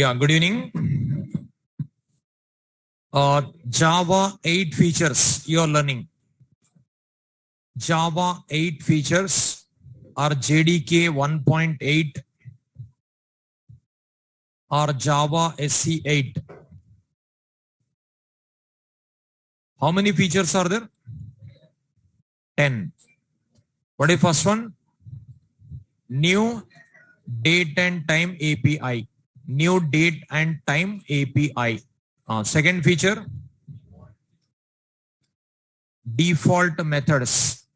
Yeah, good evening. Java 8 features you are learning. Java 8 features are JDK 1.8 or Java SE 8. How many features are there? 10. What is first one? New date and time API. New date and time API. Second feature, default methods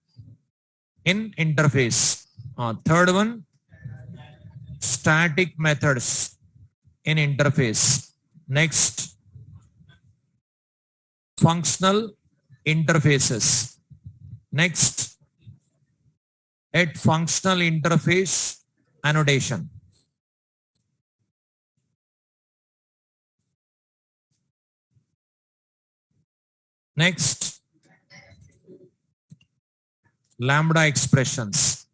in interface. Third one, static methods in interface. Next, functional interfaces. Next, at functional interface annotation. Next, lambda expressions.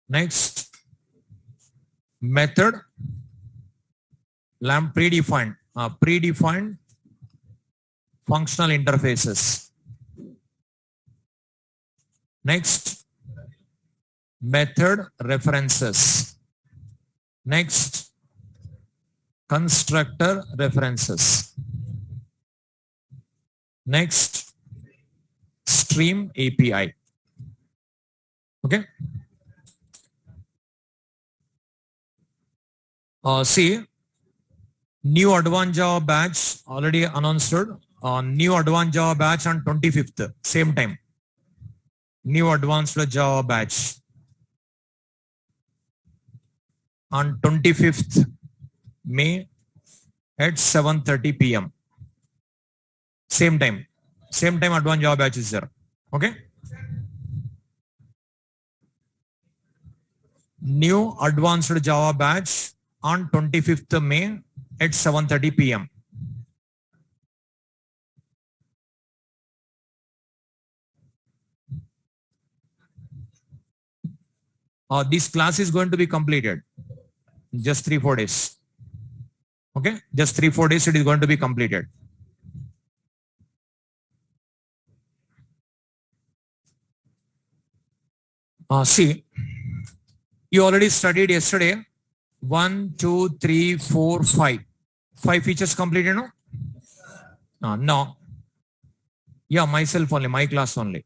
Next, method predefined functional interfaces. Next, method references. Next, constructor references. Next, stream API. Okay. See, new advanced Java batch already announced. New advanced Java batch on 25th, same time. New advanced Java batch on 25th May at 7:30 p.m. Same time advanced Java batch is there. Okay. New advanced Java batch on 25th May at 7:30 p.m. This class is going to be completed just 3-4 days. Okay, just 3-4 days it is going to be completed. See, you already studied yesterday 1, 2, 3, 4, 5. 5 features completed, no? No. Yeah, myself only, my class only.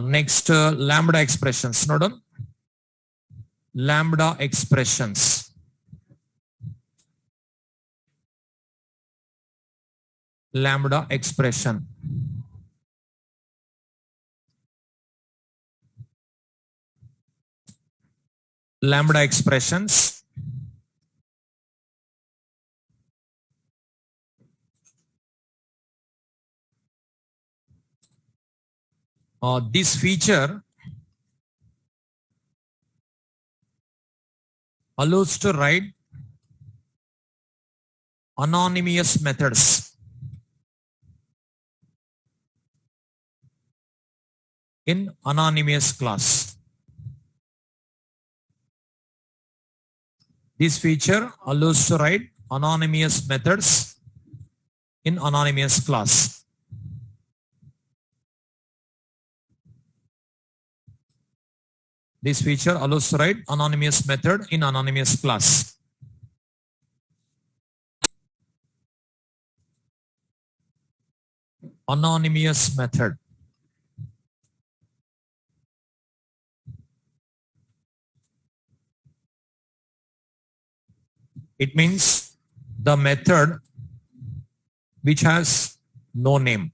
Next, lambda expressions. Note on lambda expressions. Lambda expression. Lambda expressions. This feature allows to write anonymous methods in anonymous class. This feature allows to write anonymous methods in anonymous class. This feature allows to write anonymous method in anonymous class. Anonymous method. It means the method which has no name.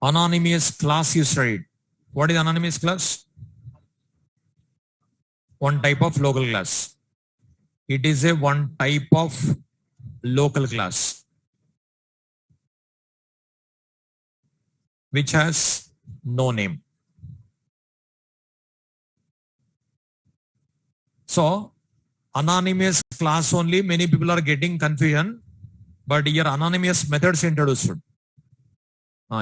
Anonymous class you studied. What is anonymous class? One type of local class. It is a one type of local class. which has no name. So anonymous class only, many people are getting confusion, but here anonymous methods introduced.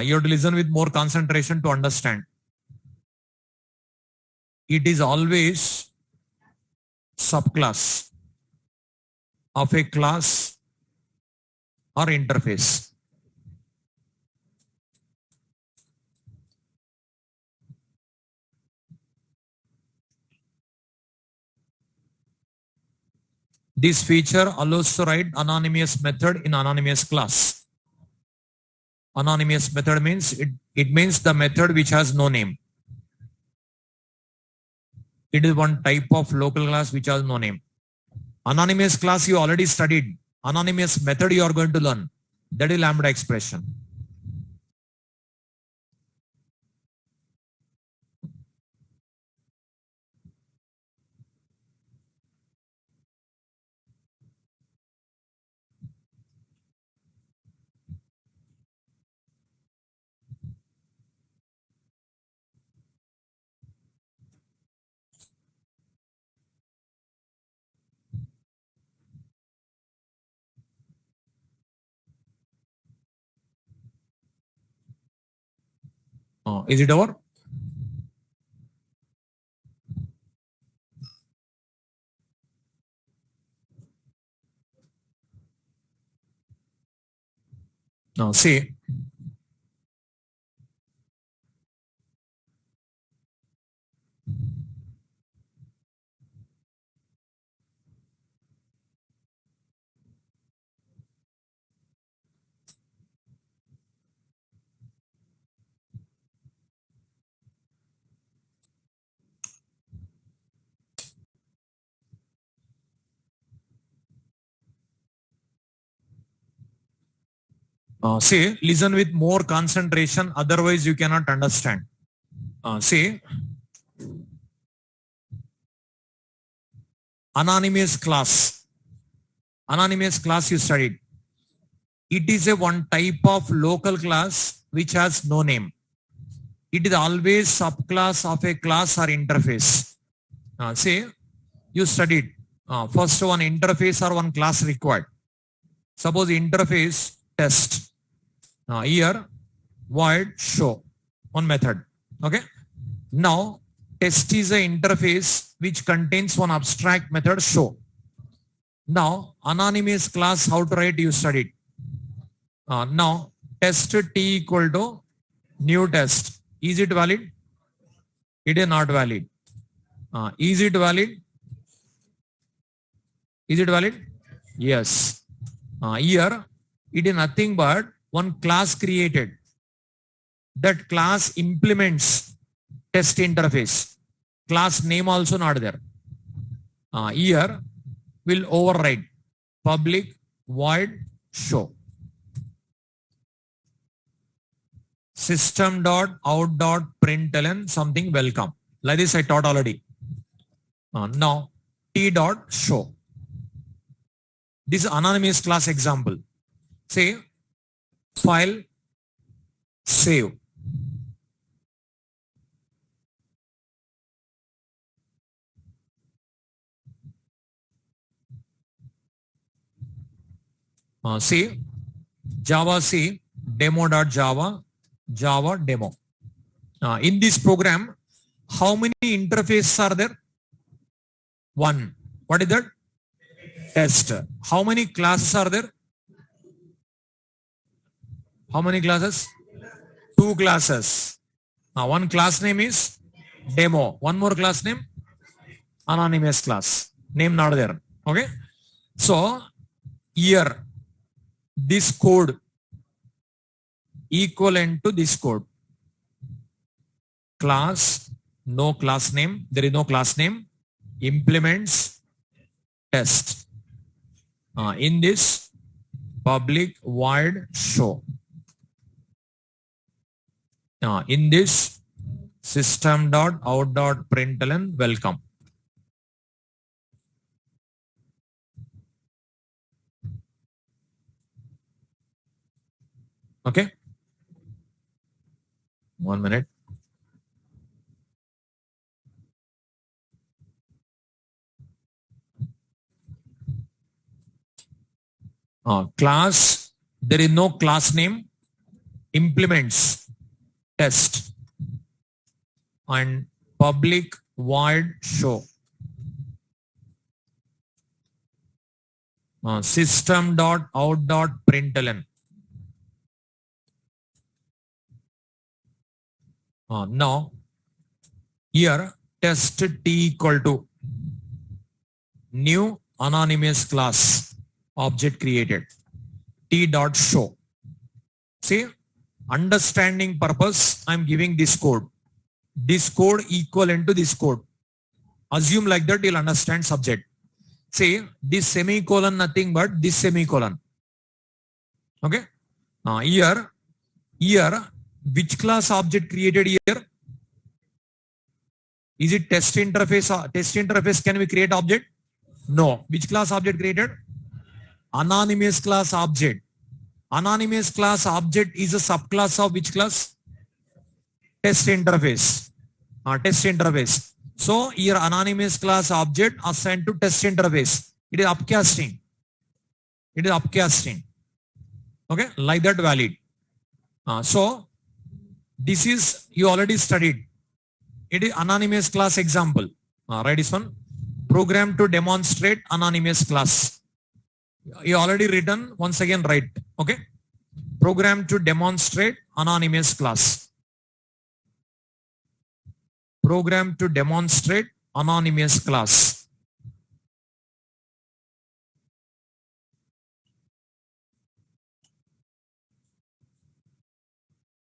You have to listen with more concentration to understand. It is always subclass of a class or interface. This feature allows to write anonymous method in anonymous class. Anonymous method means it means the method which has no name. It is one type of local class which has no name. Anonymous class you already studied. Anonymous method you are going to learn. That is lambda expression. Is it over? Now see. See, listen with more concentration, otherwise you cannot understand. See, anonymous class. Anonymous class you studied. It is a one type of local class which has no name. It is always subclass of a class or interface. Say, you studied. First one interface or one class required. Suppose interface test. Here, void show. One method. Okay. Now, test is an interface which contains one abstract method show. Now, anonymous class, how to write you studied. Now, test t equal to new test. Is it valid? It is not valid. Is it valid? Is it valid? Yes. Here, it is nothing but one class created. That class implements test interface. Class name also not there. Here, will override public void show. System.out.println something welcome. Like this I taught already. Now t dot show. This is anonymous class example. Say file save. See Java C demo.java Java demo. In this program, how many interfaces are there? One. What is that? Test. How many classes are there? How many classes? Two classes. One class name is demo. One more class name? Anonymous class. Name not there. Okay. So here, this code equivalent to this code. Class, no class name. There is no class name. Implements test. In this public void show. In this system.out.println welcome. Okay. 1 minute. Class, there is no class name, implements test and public void show. System.out.println. Now, here test t equal to new anonymous class object created t dot show. See, understanding purpose, I'm giving this code. This code equivalent to this code. Assume like that, you'll understand subject. See, this semicolon nothing but this semicolon. Okay. Here, which class object created here? Is it test interface? Test interface, can we create object? No. Which class object created? Anonymous class object. Anonymous class object is a subclass of which class? Test interface. Test interface. So here anonymous class object assigned to test interface. It is upcasting. It is upcasting. Okay, like that valid. So this is you already studied. It is anonymous class example. Write this one. Program to demonstrate anonymous class. You already written, once again write. Okay. Program to demonstrate anonymous class. Program to demonstrate anonymous class.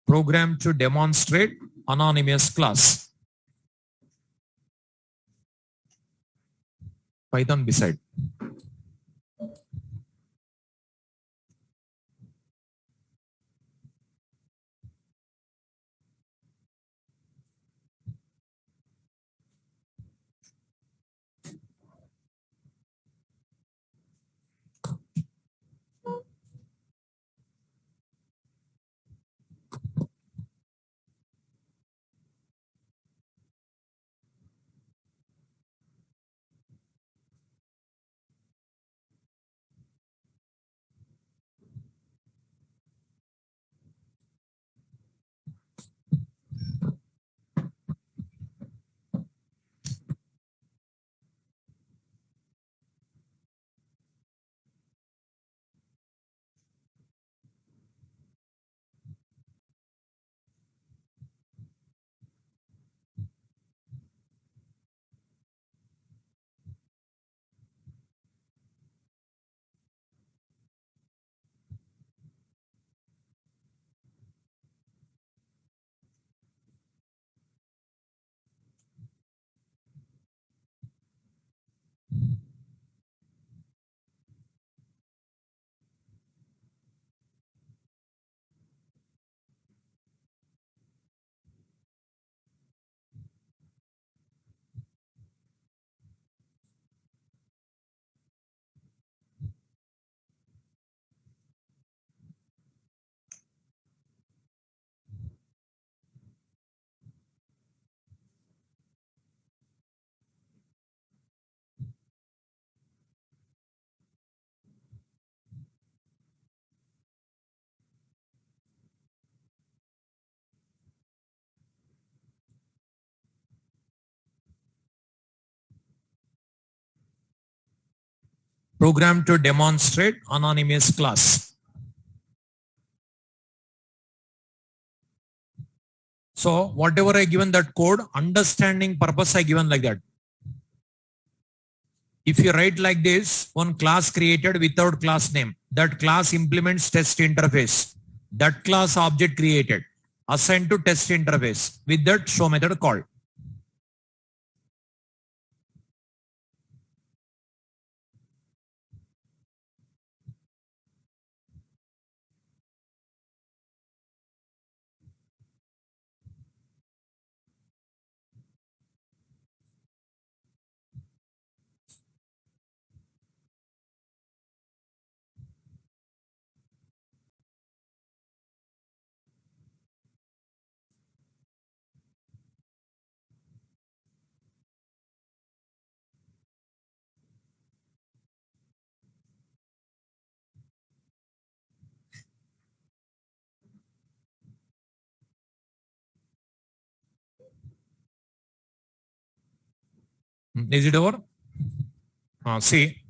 Program to demonstrate anonymous class. Python beside. Program to demonstrate anonymous class. So whatever I given that code, understanding purpose I given like that. If you write like this, one class created without class name, that class implements test interface. That class object created, assigned to test interface with that show method called. Is it over? See,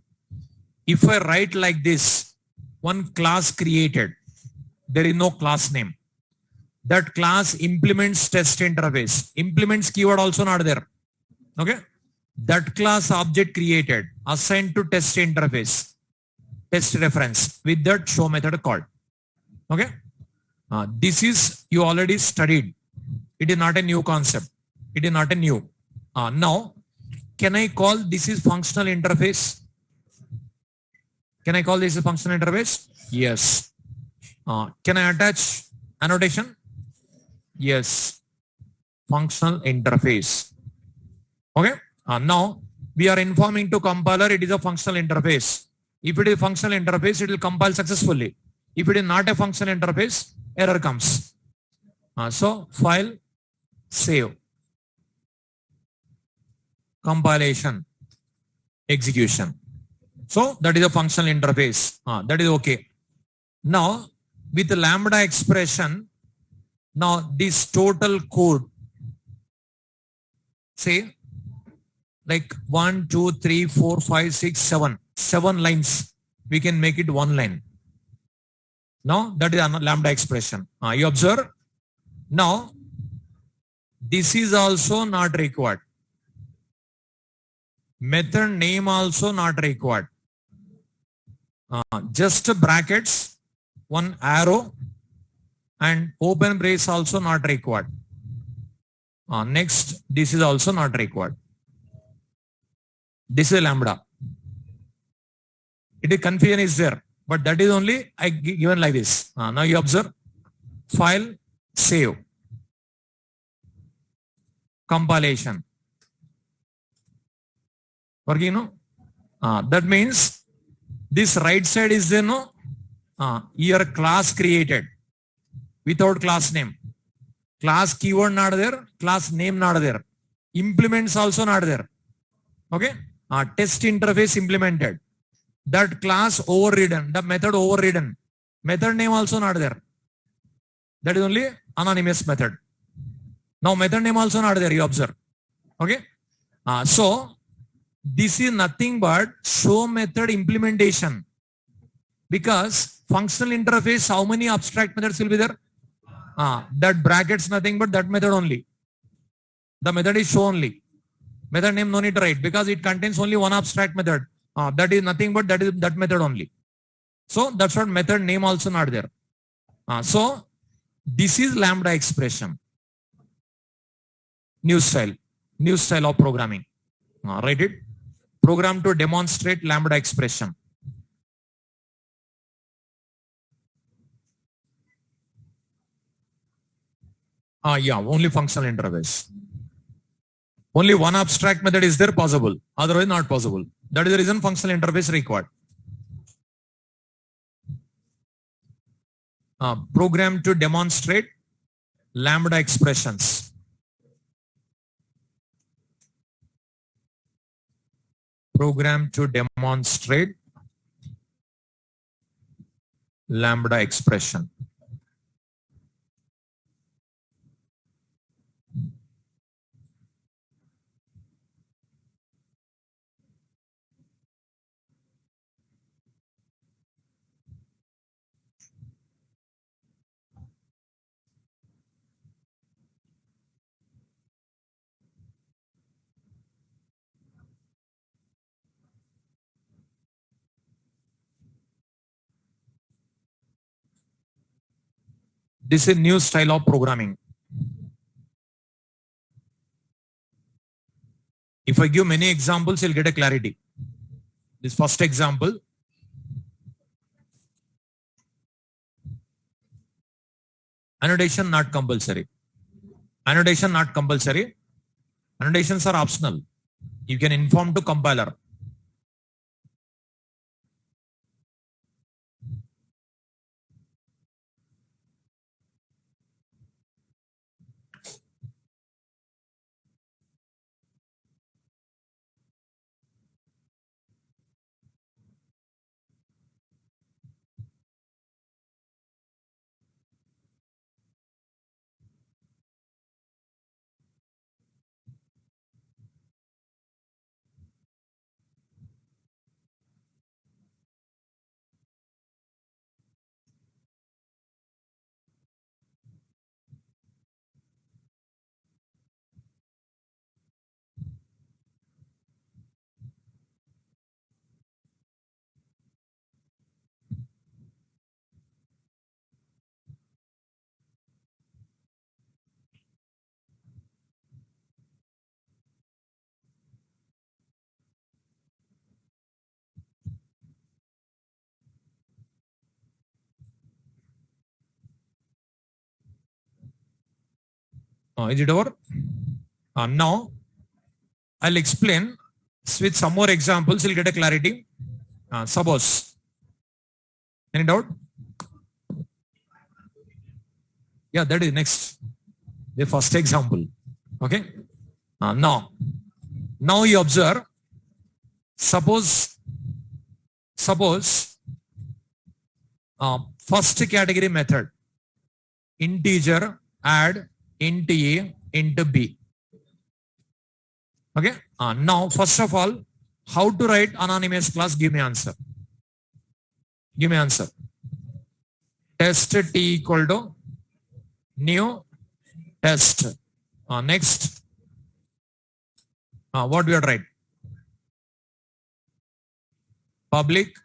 if I write like this, one class created, there is no class name. That class implements test interface. Implements keyword also not there. Okay. That class object created, assigned to test interface, test reference with that show method called. Okay. This is you already studied. It is not a new concept. It is not a new. Now, can I call this is functional interface? Can I call this a functional interface? Yes. Can I attach annotation? Yes. Functional interface. Okay. Now we are informing to compiler it is a functional interface. If it is a functional interface, it will compile successfully. If it is not a functional interface, error comes. So file, save, compilation, execution. So that is a functional interface. That is okay. Now with the lambda expression, now this total code, say like 1, 2, 3, 4, 5, 6, 7, 7 lines, we can make it one line. Now that is a lambda expression. You observe. Now this is also not required. Method name also not required. Just brackets, one arrow, and open brace also not required. Next, this is also not required. This is lambda. It is confusion is there, but that is only I given like this. Now you observe. File, save, compilation. Working, no? That means this right side is there, no? Here class created without class name. Class keyword not there, class name not there. Implements also not there. Okay? Test interface implemented. That class overridden, the method overridden. Method name also not there. That is only anonymous method. Now method name also not there, you observe. Okay? So this is nothing but show method implementation. Because functional interface, how many abstract methods will be there? That brackets nothing but that method only. The method is show only. Method name no need to write because it contains only one abstract method. That is nothing but that is that method only. So that's what method name also not there. So this is lambda expression. New style of programming. Write it. Program to demonstrate lambda expression. Yeah, only functional interface. Only one abstract method is there possible. Otherwise not possible. That is the reason functional interface required. Program to demonstrate lambda expressions. Program to demonstrate lambda expression. This is new style of programming. If I give many examples, you'll get a clarity. This first example. Annotation not compulsory. Annotation not compulsory. Annotations are optional. You can inform to compiler. Is it over? Now I'll explain with some more examples. You'll get a clarity. Suppose. Any doubt? Yeah, that is next. The first example. Okay. Now you observe. Suppose first category method, integer add int a int b. Okay. Now first of all, how to write anonymous class? Give me answer. Give me answer. Test t equal to new test. Next. What we are write? Public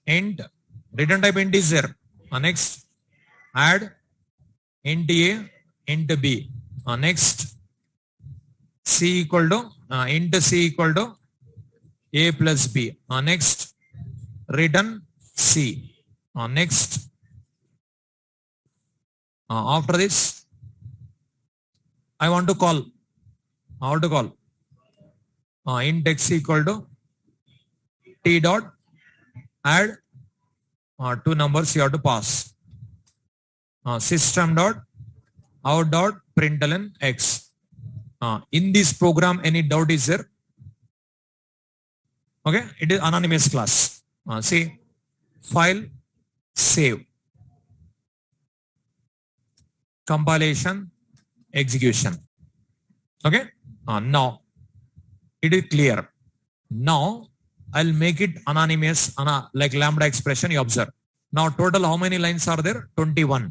int, return type int is there. Next, add int a int b. Next, c equal to int c equal to a plus b. Next, return c. Next, after this, I want to call. How to call? Int x equal to t dot add two numbers you have to pass. System dot out dot println x. In this program, any doubt is there? Okay, it is anonymous class. See, file, save, compilation, execution. Okay, now it is clear. Now I'll make it anonymous, like lambda expression. You observe. Now total how many lines are there? 21.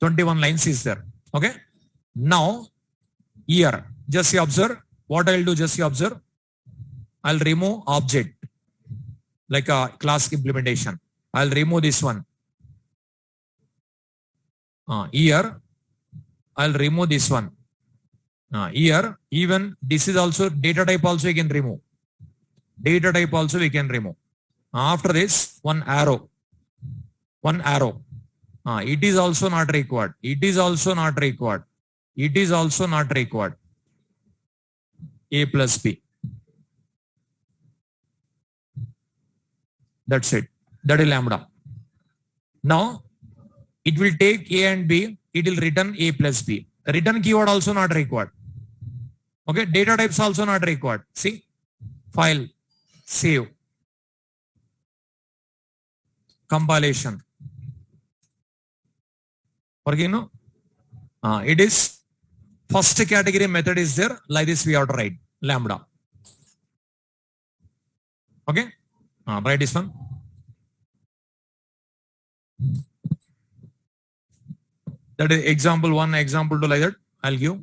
21 lines is there. Okay. Now here, just you observe. What I'll do, just you observe. I'll remove object, like a class implementation. I'll remove this one. Here, I'll remove this one. Here, even this is also data type also you can remove. Data type also we can remove. After this, one arrow. One arrow. It is also not required. It is also not required. It is also not required. A plus B. That's it. That is lambda. Now, it will take A and B. It will return A plus B. Return keyword also not required. Okay. Data types also not required. See. File. Save. Compilation. Working no? It is first category method is there. Like this we have to write. Lambda. Okay. Write this one. That is example 1, example 2 like that. I'll give.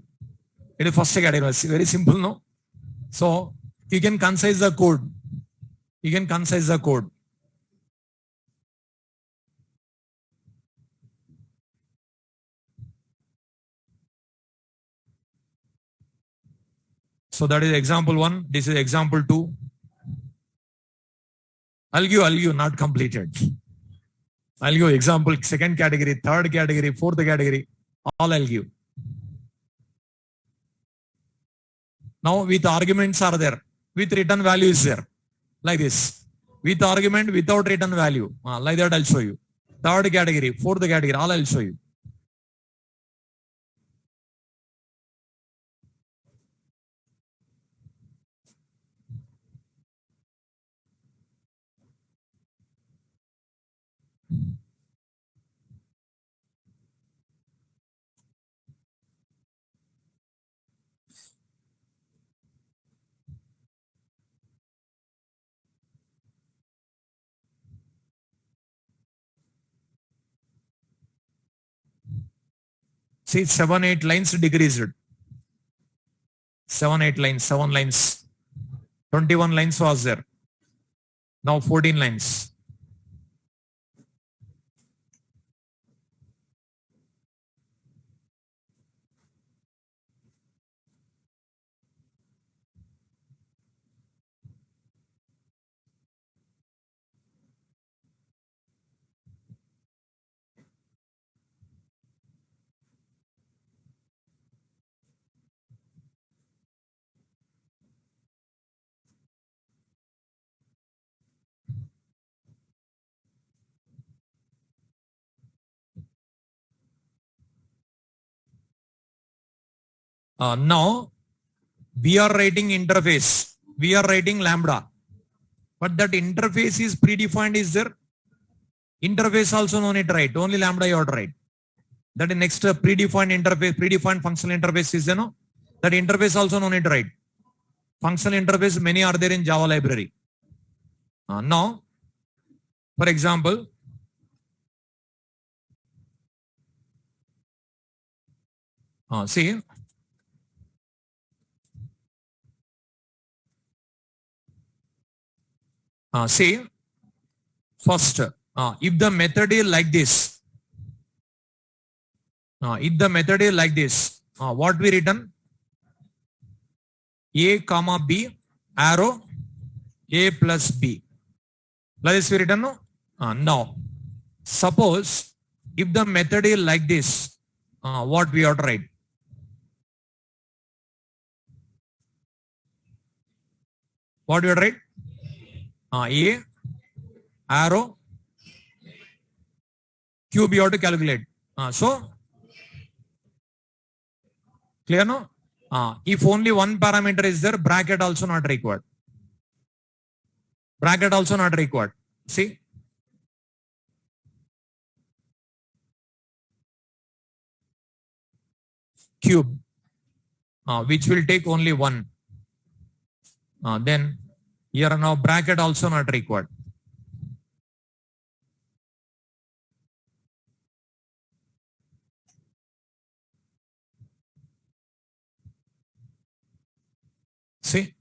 It is first category. Very simple, no? So you can concise the code. You can concise the code. So that is example 1. This is example 2. I'll give not completed. I'll give example second category, third category, fourth category. All I'll give. Now with arguments are there. With return value is there. Like this. With argument, without return value. Like that I'll show you. Third category, fourth category, all I'll show you. See, 7, 8 lines decreased. 7 lines. 21 lines was there. Now 14 lines. Now we are writing interface. We are writing lambda. But that interface is predefined, is there? Interface also no need to write. Only lambda you have to write. That is next predefined interface, predefined functional interface is, that interface also no need to write. Functional interface, many are there in Java library. Now, for example, see, say first, if the method is like this, what we written? A comma B arrow A plus B. Like this we written, no? Now, suppose if the method is like this, what we have to write? What we have to write? A arrow cube you have to calculate. So clear, no? If only one parameter is there, bracket also not required. Bracket also not required. See? Cube, which will take only one. Then here now bracket also not required. See?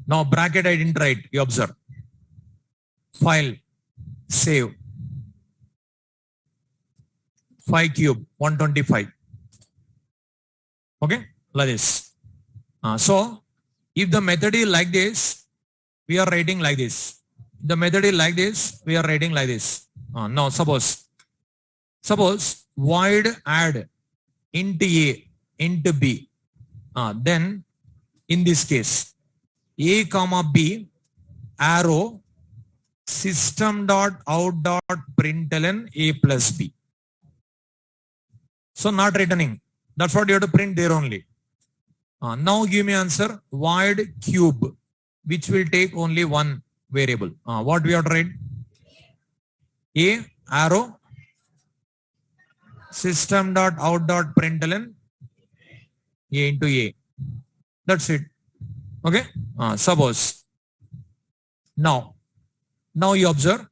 Now bracket I didn't write. You observe. File. Save. 5 cube. 125. Okay? Like this. So, if the method is like this, we are writing like this. The method is like this, we are writing like this. Now, suppose void add int A, int B. Then, in this case, A comma B arrow system dot out dot println A plus B. So not returning. That's what you have to print there only. Now give me answer. Void cube, which will take only one variable. What we have to write? A arrow system dot out dot println A into A. That's it. Okay. Suppose now you observe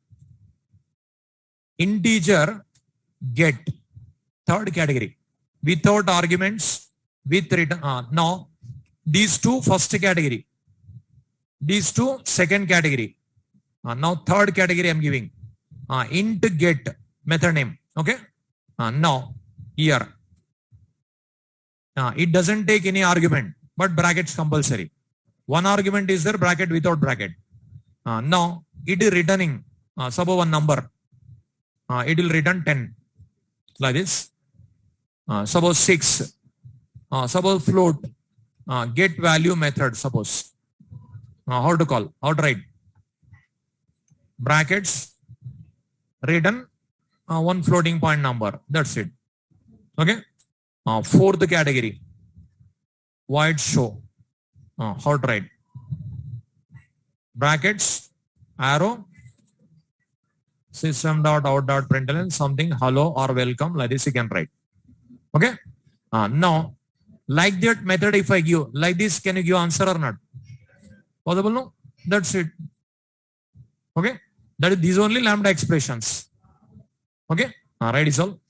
integer get third category without arguments with return. Now these two first category, these two second category. Now third category I'm giving int get method name. Okay. Now here it doesn't take any argument, but brackets compulsory. One argument is there, bracket without bracket. Now it is returning suppose one number. It will return 10 like this. Suppose 6. Suppose float. Get value method. Suppose how to call? How to write? Brackets return one floating point number. That's it. Okay. Fourth category. Void show. How to write? Brackets arrow system dot out dot println something hello or welcome, like this you can write. Okay. Now like that method if I give like this, can you give answer or not? Possible? No. That's it. Okay. That is these only lambda expressions. Okay. Right is all.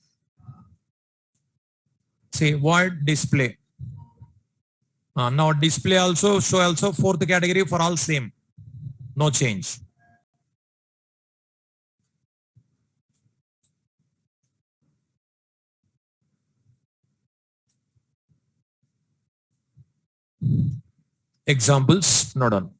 Say void display. Now display also show also fourth category for all same. No change. Examples, not on.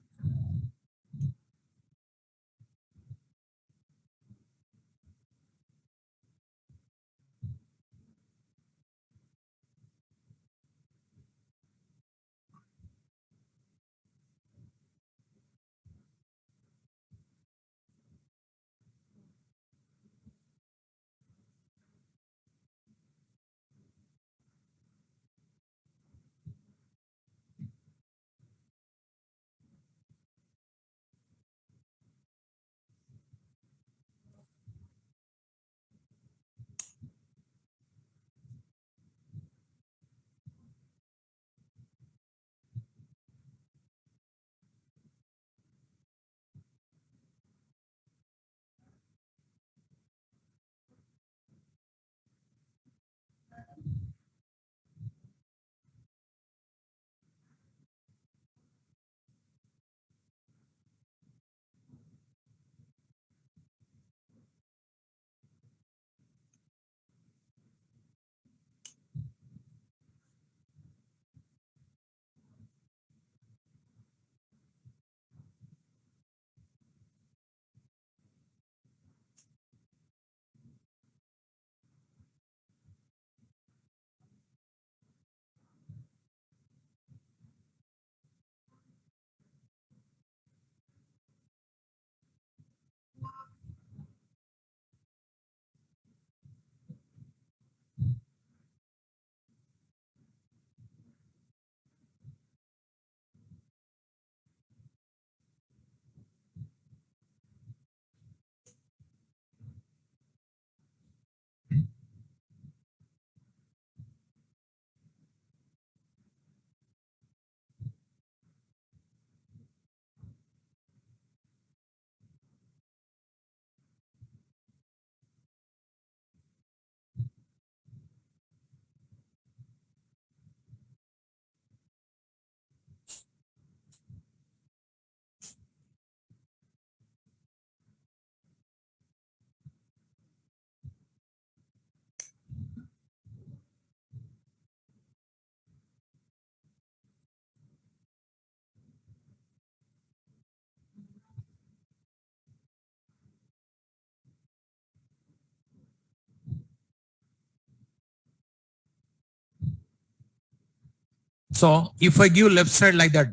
So if I give left side like that,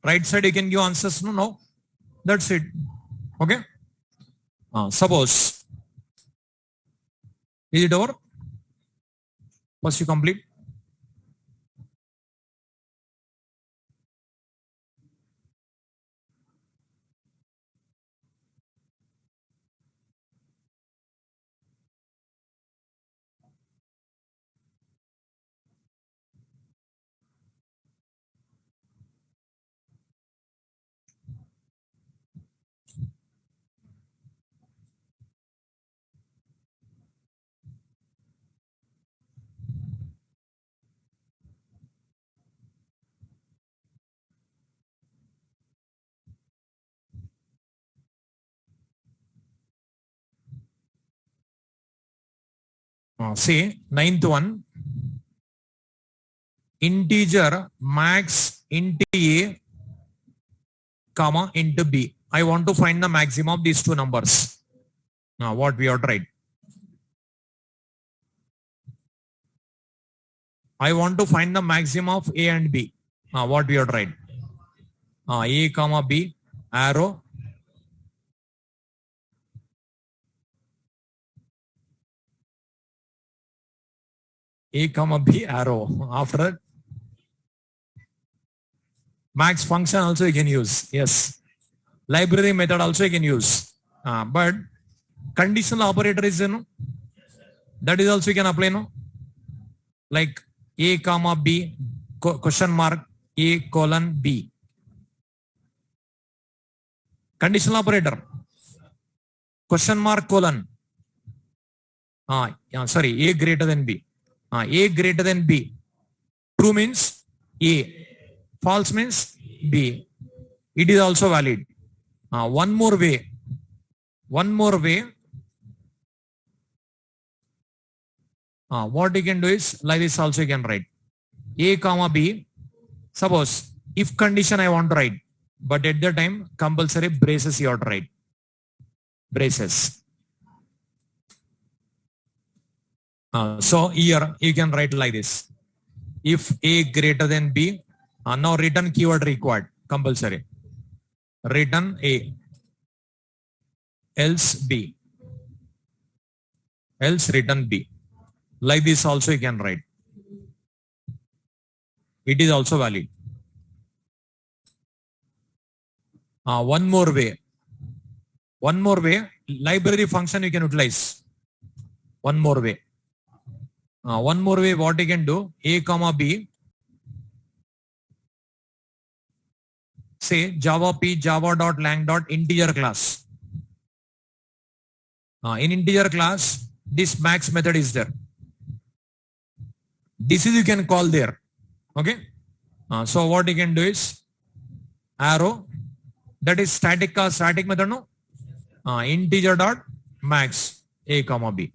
right side you can give answers. No, no. That's it. Okay. Suppose, is it over? First you complete. Say ninth one, integer max into A comma into B. I want to find the maximum of these two numbers. Now what we have tried. I want to find the maximum of A and B. What we have tried. A comma B, arrow. A comma B, arrow. After that, max function also you can use. Yes. Library method also you can use. But conditional operator is, that is also you can apply, no? Like A comma B, question mark, A colon B. Conditional operator. Question mark colon. Sorry, A greater than B. A greater than B. True means A. False means B. It is also valid. One more way. What you can do is, like this also you can write. A comma B. Suppose, if condition I want to write, but at the time, compulsory braces you have to write. Braces. So here you can write like this. If A greater than B, now return keyword required, compulsory. Return A, else B, else return B. Like this also you can write. It is also valid. One more way, library function you can utilize. One more way, what you can do, A comma B, say java p java.lang integer class. In integer class, this max method is there. This is you can call there. Okay. So what you can do is arrow, that is static method, no? Integer dot max A comma B.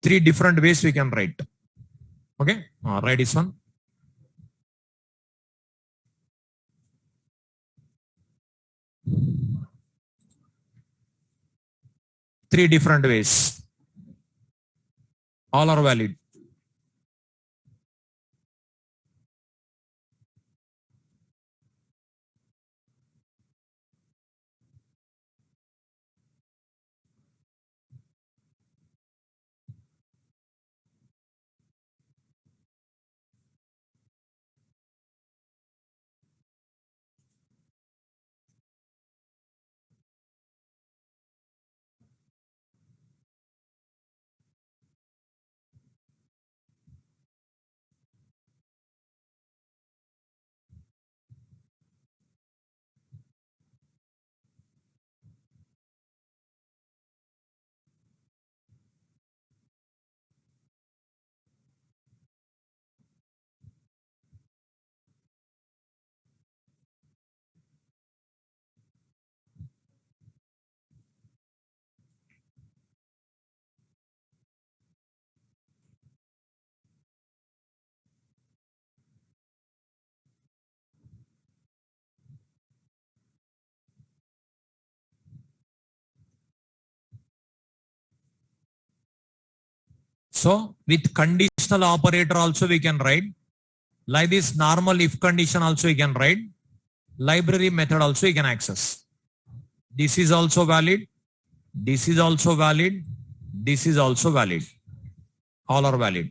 Three different ways we can write. Okay. Write this one. Three different ways. All are valid. So with conditional operator also we can write. Like this normal if condition also you can write. Library method also you can access. This is also valid. This is also valid. This is also valid. All are valid.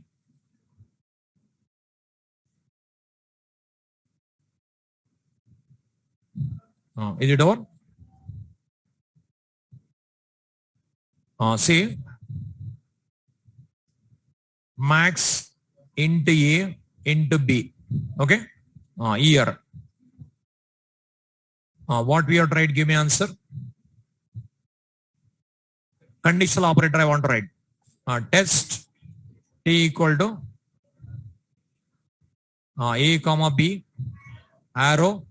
Is it over? See, max into A into B. Okay. Year. What we have tried, give me answer. Conditional operator I want to write. Test T equal to A comma B, arrow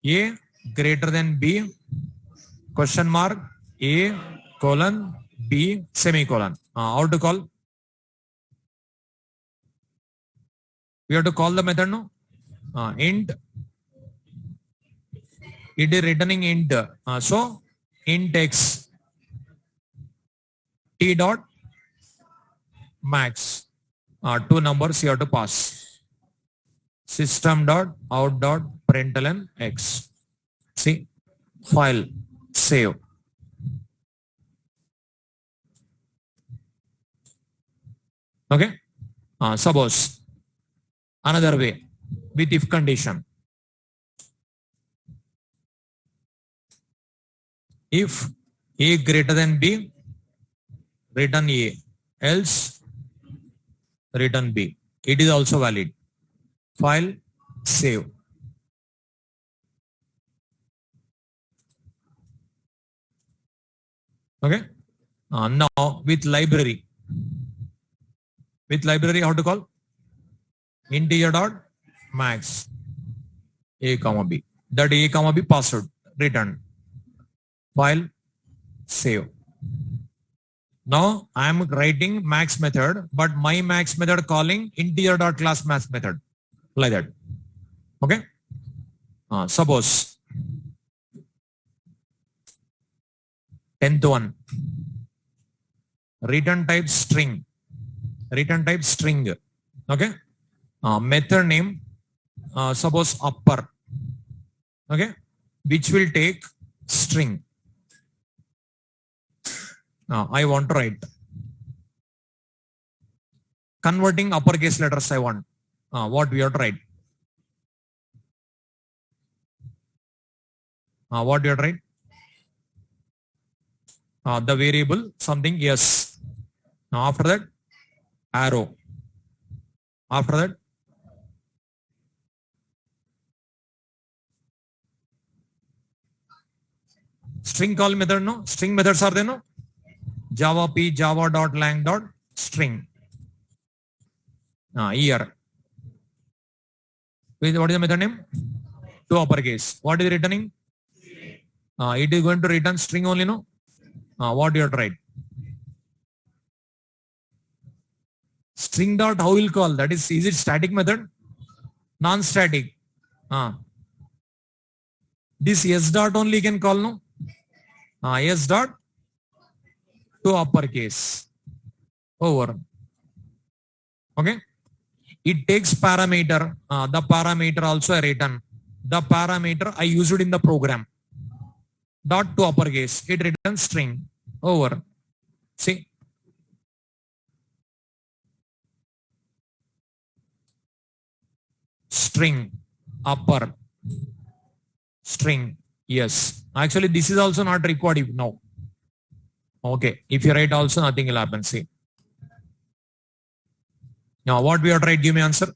A greater than B, question mark A colon B semicolon. How to call? We have to call the method, no? Int. It is returning int. So int x T dot max. Two numbers you have to pass. System dot out dot println x. See, file, save. Okay. Suppose another way with if condition. If A greater than B, return A, else return B. It is also valid. File, save. Okay. Now with library. With library, how to call? Integer dot max A comma B. That A comma B password return. File, save. Now I am writing max method, but my max method calling integer dot class max method, like that. Okay. Suppose 10th one, return type string. Return type string. Okay. Method name, suppose upper. Okay. Which will take string. I want to write. Converting uppercase letters I want. What we have to write? What do you have to write? The variable something yes. Now after that, arrow. After that, string call method, no? String methods are there, no? Java P, Java dot lang dot string. Here. What is the method name? To uppercase. What is returning? It is going to return string only, no? What do you have to write? String dot, how will call? That is it static method? Non-static. This S dot only can call, no? S dot to uppercase. Over. Okay. It takes parameter. The parameter also I return. The parameter I used in the program. Dot to uppercase. It returns string. Over. See. String. Upper. String. Yes. Actually, this is also not required now. Okay. If you write also, nothing will happen. See. Now, what we have to write? Give me answer.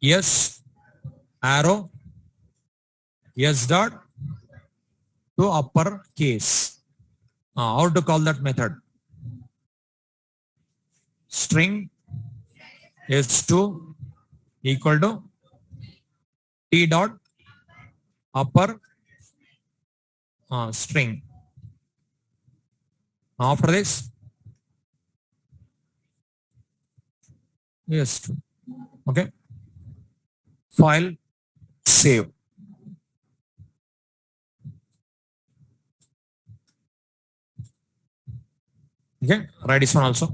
Yes. Arrow. Yes dot to upper case. How to call that method? String S2 equal to T dot upper string. After this, yes, okay. File, save. Okay, write this one also.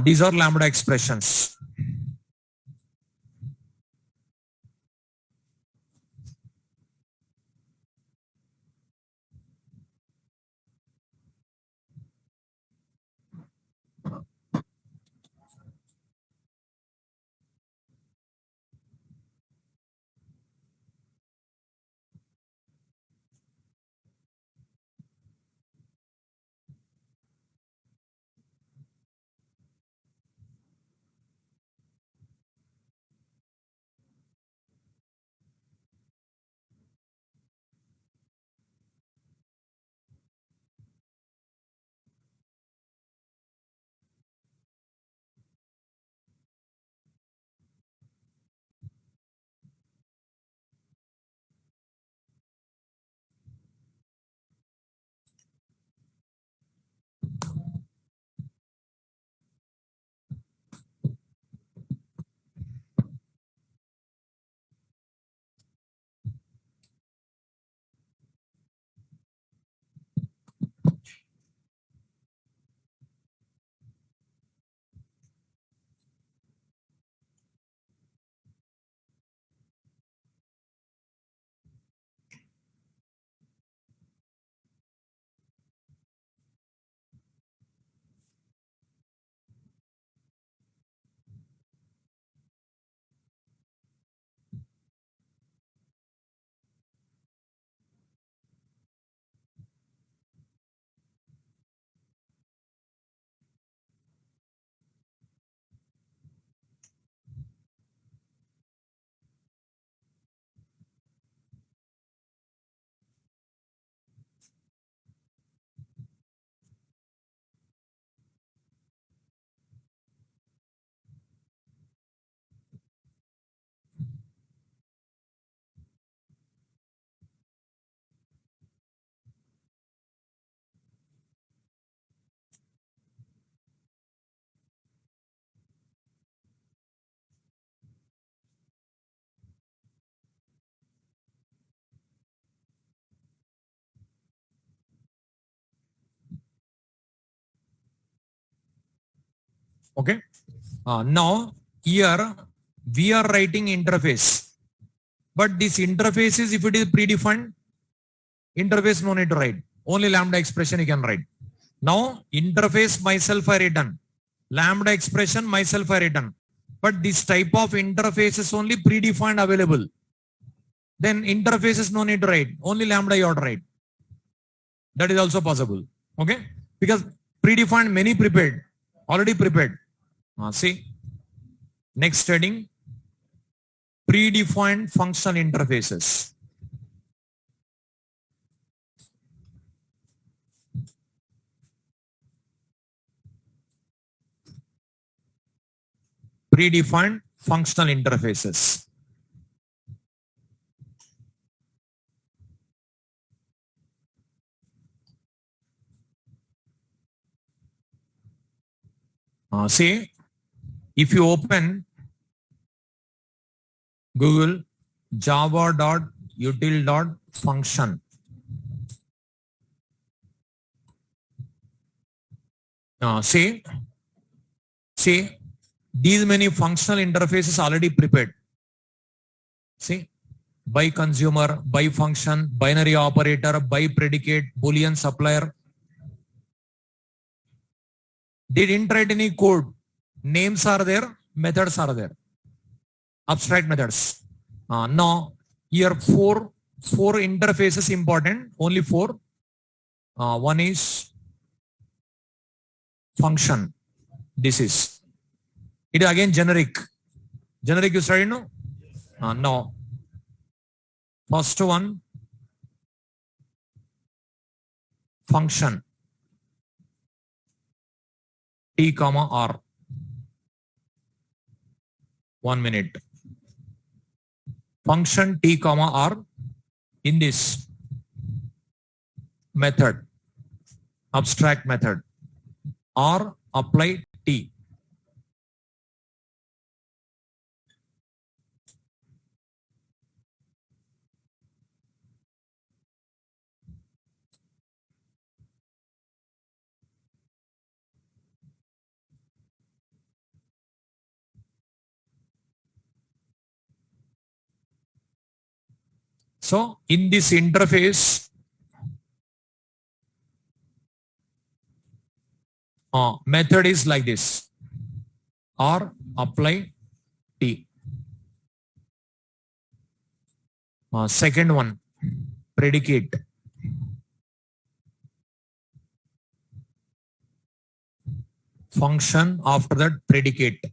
These are lambda expressions. Okay. Now here we are writing interface, but this interface is, if it is predefined, interface no need to write. Only lambda expression you can write. Now interface myself I written, lambda expression myself I written, but this type of interface is only predefined available. Then interfaces no need to write. Only lambda you ought to write. That is also possible. Okay, because predefined many prepared, already prepared. See, next heading, predefined functional interfaces. Predefined functional interfaces. See, if you open Google java.util.function, see, these many functional interfaces already prepared. See, by consumer, by function, binary operator, by predicate, boolean supplier. They didn't write any code. Names are there, methods are there. Abstract methods. Now here four interfaces important, only four. One is function. This is it is again generic. Generic you studied, no? No. First one, function T comma R. 1 minute. Function T comma R in this method, abstract method, R apply T. So in this interface, method is like this, or apply T. Second one, predicate. Function after that predicate.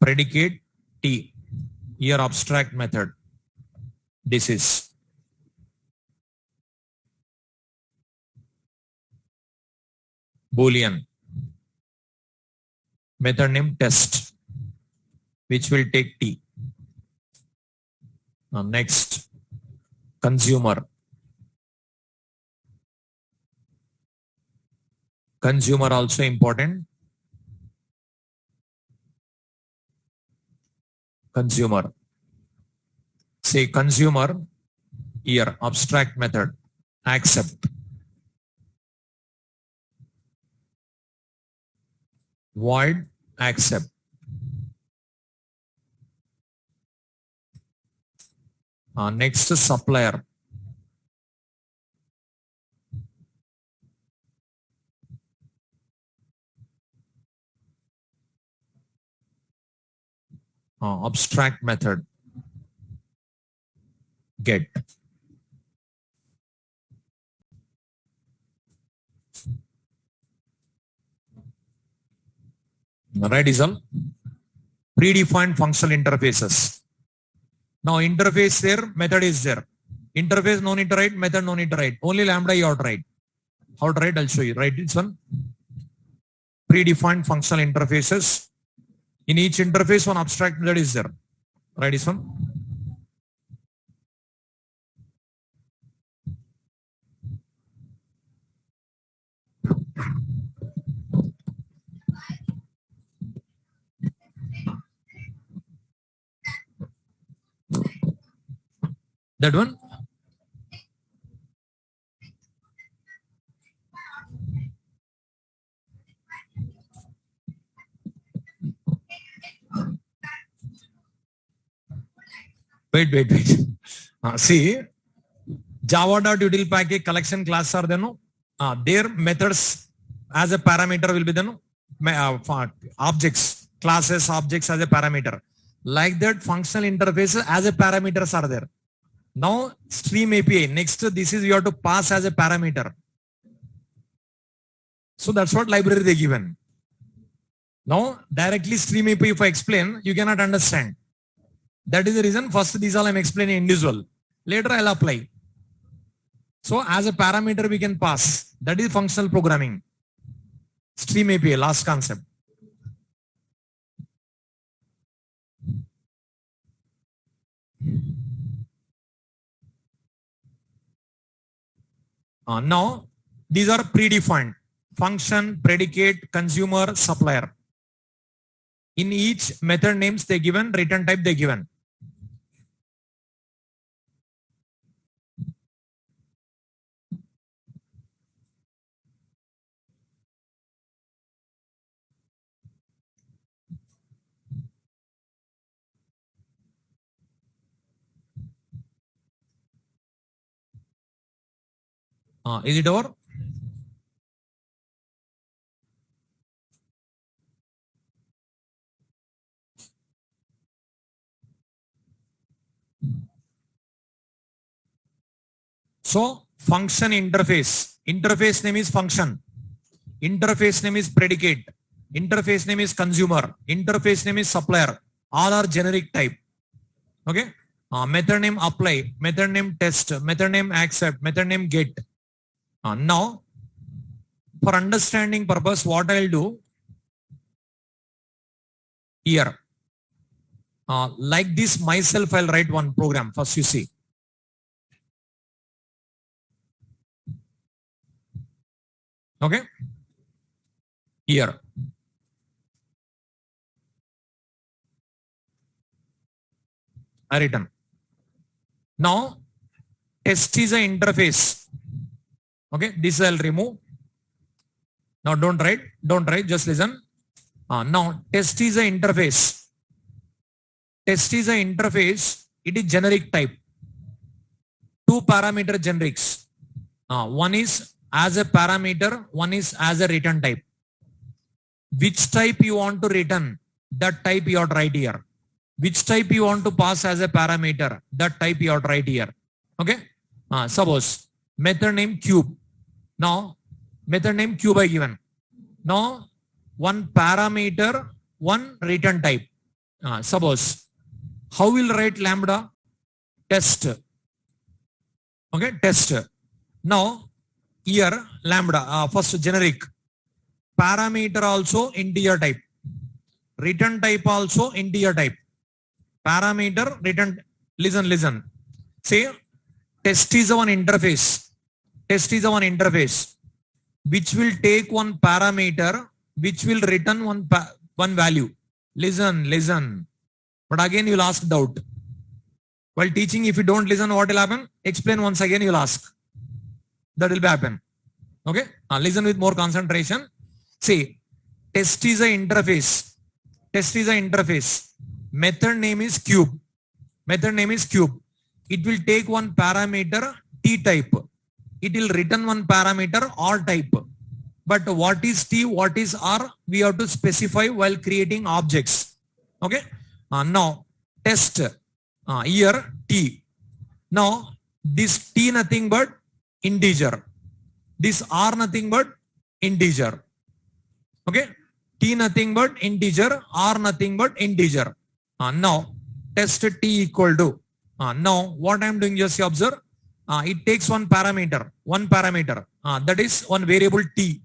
Predicate T. Here abstract method. This is Boolean. Method name test, which will take T. Next, consumer. Consumer also important. Consumer. Say consumer, here abstract method, accept. Void accept. Next, supplier. Abstract method, get. Right, is all. Predefined functional interfaces. Now interface there, method is there. Interface no need to write, method no need to write. Only lambda you have to write. How to write, I'll show you. Write this one. Predefined functional interfaces. In each interface, one abstract method is there. Write this one. That one. Wait. See, Java.util package collection class are there, no? Their methods as a parameter will be there, no? Objects, classes, objects as a parameter. Like that, functional interfaces as a parameters are there. Now, stream API. Next, this is you have to pass as a parameter. So that's what library they given. Now, directly stream API, if I explain, you cannot understand. That is the reason first these all I'm explaining individual. Later I'll apply. So as a parameter we can pass. That is functional programming. Stream API, last concept. Now these are predefined. Function, predicate, consumer, supplier. In each method names they given, return type they given. Is it over? So function interface. Interface name is function. Interface name is predicate. Interface name is consumer. Interface name is supplier. All are generic type. Okay. Method name apply. Method name test. Method name accept. Method name get. Now, for understanding purpose, what I'll do here, like this myself, I'll write one program. First, you see. Okay. Here. I written. Now, test is an interface. Okay, this I'll remove. Now don't write, just listen. Now test is an interface. test is an interface. It is generic type. Two parameter generics. One is as a parameter, one is as a return type. Which type you want to return, that type you have to write here. Which type you want to pass as a parameter, that type you have to write here. Okay. Suppose method name cube. Now method name cube I given. Now one parameter, one return type. Suppose how will write lambda? Test. Okay, test. Now here lambda, first generic. Parameter also integer type. Return type also integer type. Parameter, return. Listen. Say test is one interface. Test is one interface which will take one parameter, which will return one value. Listen. But again you'll ask doubt. While teaching, if you don't listen, what will happen? Explain once again, you'll ask. That will happen. Okay? Listen with more concentration. See, test is an interface. Test is an interface. Method name is cube. Method name is cube. It will take one parameter T type. It will return one parameter R type. But what is T, what is R, we have to specify while creating objects. Okay? Now, test. Here T. Now, this T nothing but integer. This R nothing but integer. Okay? T nothing but integer, R nothing but integer. Now, test T equal to. Now, what I am doing, just observe. It takes one parameter. That is one variable T.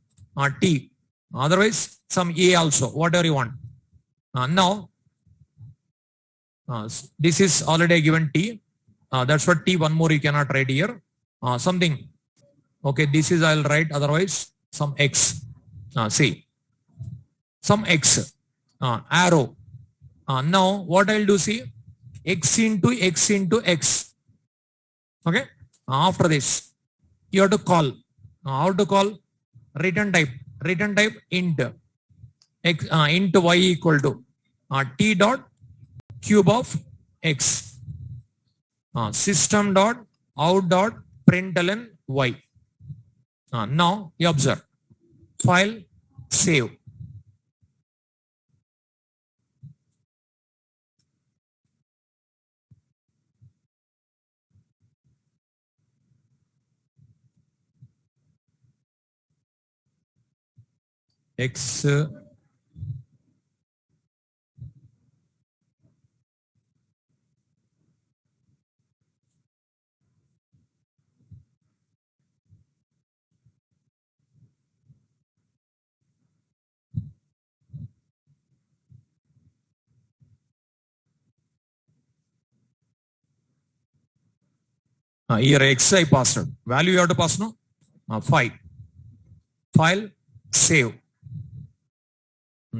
T. Otherwise, some A also, whatever you want. Now, this is already given T. That's what T. One more you cannot write here. Something. Okay, this is I'll write. Otherwise, some X. See. Some X. Arrow. Now, what I'll do, see. X into X into X. Okay. After this, you have to call. How to call? Return type. Return type int. X, int Y equal to T dot cube of X. System dot out dot println Y. Now you observe. File, save. X here X I passed. Value you have to pass, no? 5. File, save.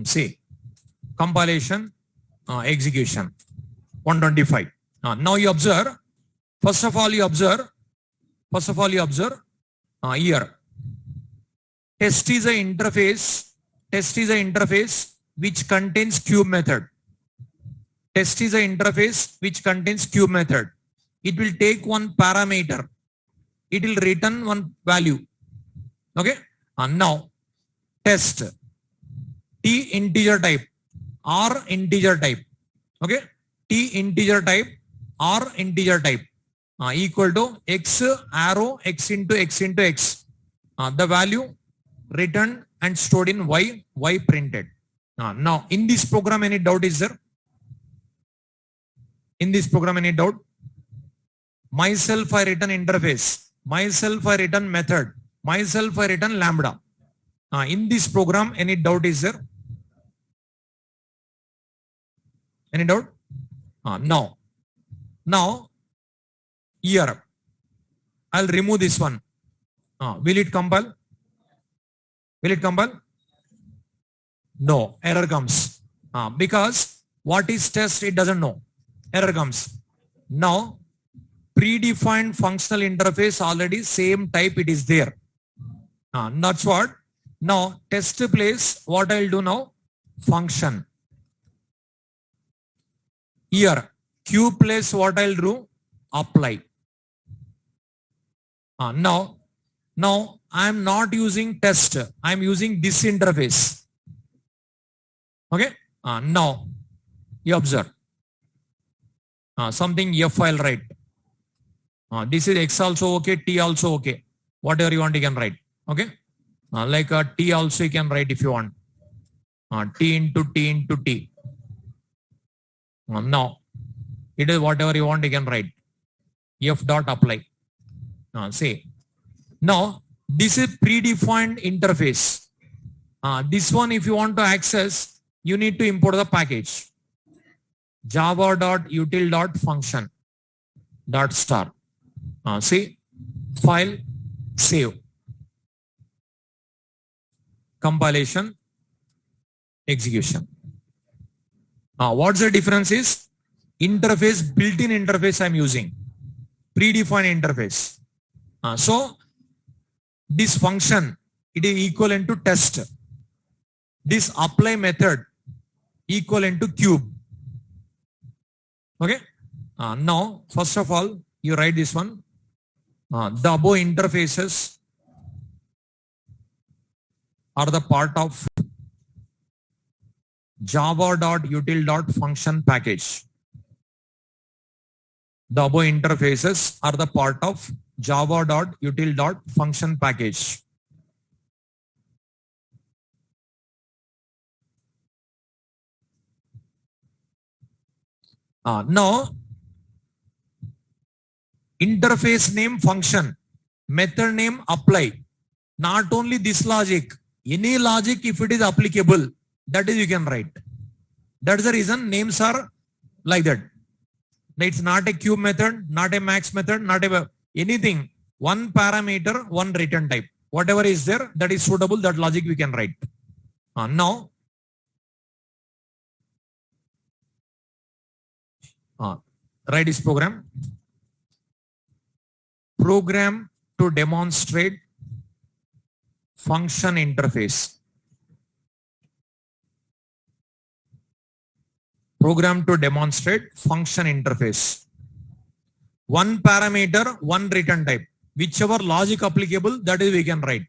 See, compilation, execution, 125. Now you observe. First of all, you observe. Here, test is an interface. Test is an interface which contains cube method. Test is an interface which contains cube method. It will take one parameter. It will return one value. Okay. Now, test. T integer type, R integer type. Okay. T integer type, R integer type. Equal to X arrow X into X into X. The value returned and stored in Y, Y printed. Now, in this program, any doubt is there? In this program, any doubt? Myself, I return interface. Myself, I return method. Myself, I return lambda. In this program, any doubt is there? Any doubt? No. Now, here, I'll remove this one. Will it compile? Will it compile? No, error comes. Because what is test, it doesn't know. Error comes. Now, predefined functional interface already same type it is there. That's what. Now, test place, what I'll do now? Function. Here, cube place what I'll do? Apply. Now I'm not using test. I'm using this interface. Okay. Now you observe. Something F I'll write. This is X also okay, T also okay. Whatever you want, you can write. Okay. Like T also you can write if you want. T into T into T. Now it is whatever you want, you can write. F dot apply. Say. Now this is predefined interface. This one, if you want to access, you need to import the package. Java.util.function .star. See, file, save, compilation, execution. What's the difference is interface, built-in interface I'm using, predefined interface. So this function, it is equivalent to test. This apply method equivalent to cube. Okay. Now, first of all, you write this one. The above interfaces are the part of java.util.function package. The above interfaces are the part of java.util.function package. Now, interface name function, method name apply. Not only this logic, any logic if it is applicable, that is you can write. That's the reason names are like that. It's not a cube method, not a max method, not a anything. One parameter, one return type. Whatever is there that is suitable, that logic we can write. Now, write this program. Program to demonstrate function interface. Program to demonstrate function interface. One parameter, one return type. Whichever logic applicable, that is we can write.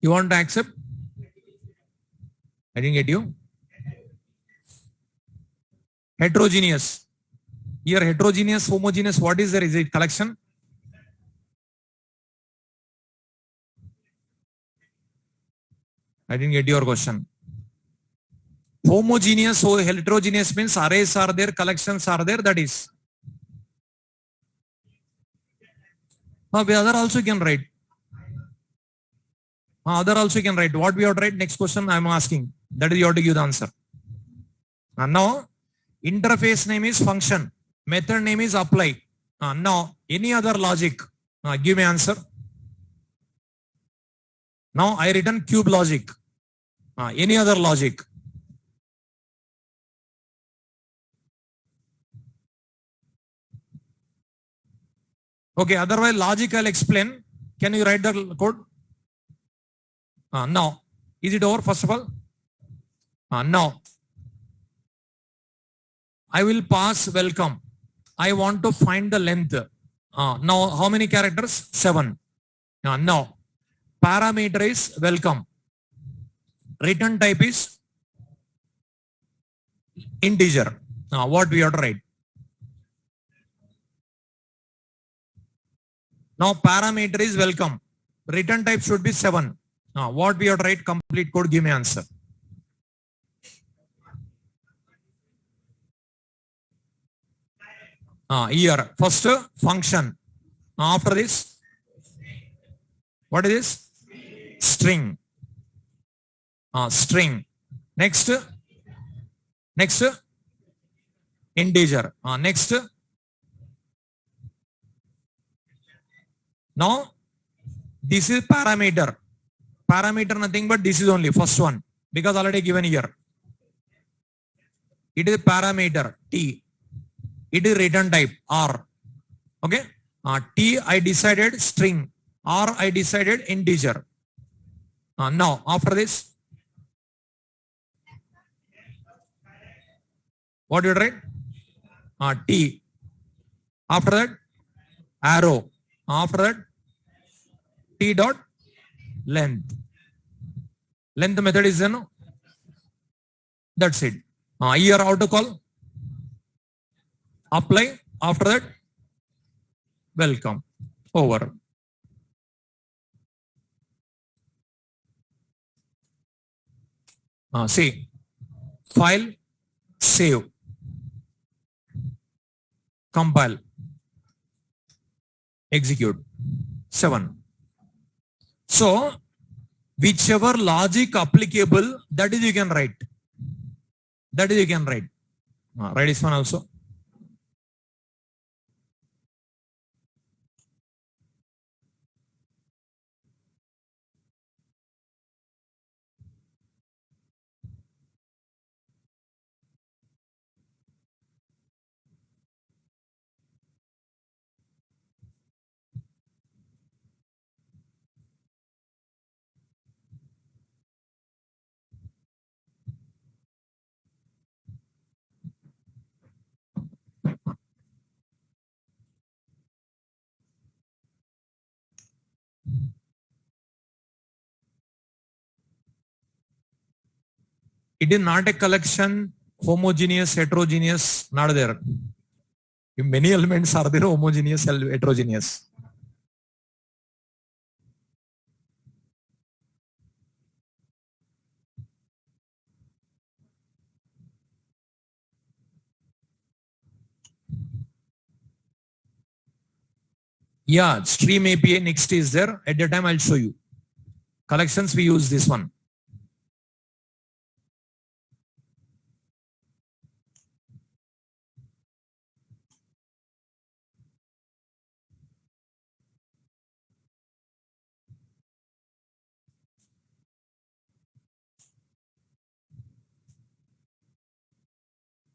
You want to accept? I didn't get you. Heterogeneous. Here heterogeneous, homogeneous, what is there? Is it collection? I didn't get your question. Homogeneous, so heterogeneous means arrays are there, collections are there, that is. The other also can write. Other also can write. What we have to write? Next question I am asking. That is you have to give the answer. Now, interface name is function. Method name is apply. Now, any other logic? Give me answer. Now, I written cube logic. Any other logic? Okay, otherwise logic I'll explain. Can you write the code? Now, is it over first of all? Now, I will pass welcome. I want to find the length. Now how many characters? 7. Now parameter is welcome. Return type is integer. What we have to write? Now parameter is welcome. Return type should be 7. What we have to write? Complete code. Give me answer. Here first function. After this, what is this? String. String. Next integer. Next. Now this is parameter. Parameter nothing but this is only first one because already given here. It is parameter T. It is return type R. Okay. T I decided string. R I decided integer. Now after this, what you write? T. After that, arrow. After that, T dot length. Length method is no. That's it. Here how to call? Apply. After that, welcome. Over. See, file, save, compile, execute. 7. So whichever logic applicable, that is you can write. That is you can write. Write this one also. It is not a collection, homogeneous, heterogeneous, not there. Many elements are there, homogeneous, heterogeneous. Yeah, stream API next is there. At the time I'll show you. Collections we use this one.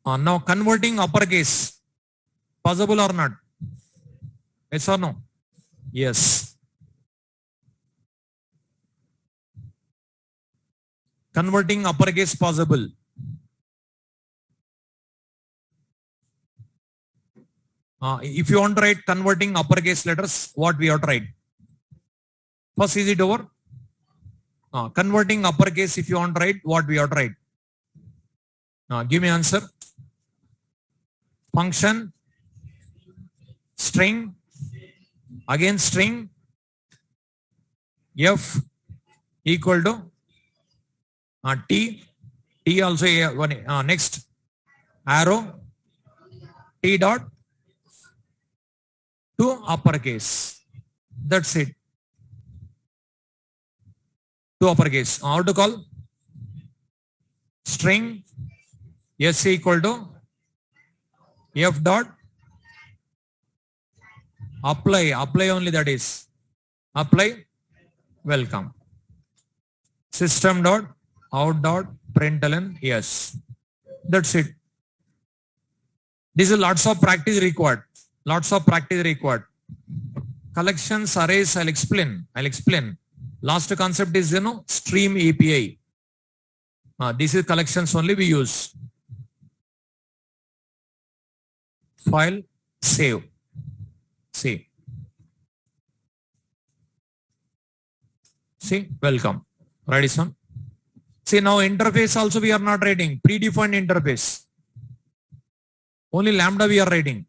Now converting uppercase, possible or not? Yes or no? Yes. Converting uppercase possible. If you want to write converting uppercase letters, what we have to write? First, is it over? Converting uppercase, if you want to write, what we have to write? Give me answer. Function, string, again string, F equal to T, T also next arrow, T dot to uppercase. That's it. To uppercase. How to call? String S equal to F dot apply only, that is apply welcome. System dot out dot println yes. That's it. This is lots of practice required. Lots of practice required. Collections, arrays, I'll explain. Last concept is stream API. This is collections only we use. File, save. See. See, welcome. Ready, son? See, now interface also we are not writing. Predefined interface. Only lambda we are writing.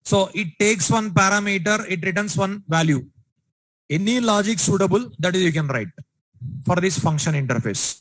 So it takes one parameter, it returns one value. Any logic suitable, that is you can write for this function interface.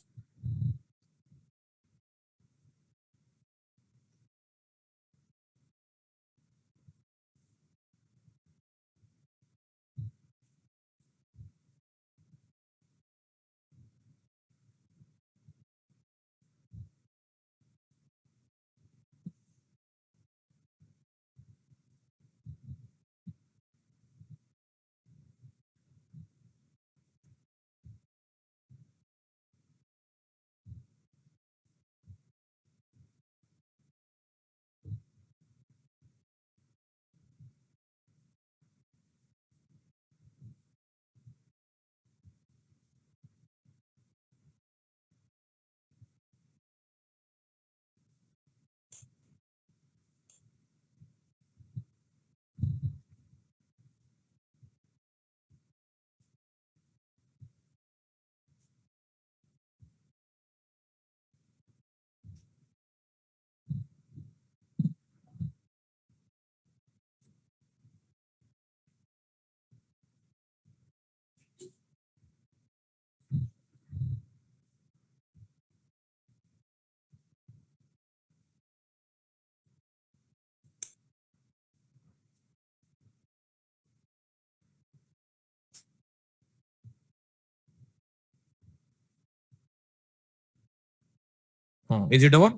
Is it over?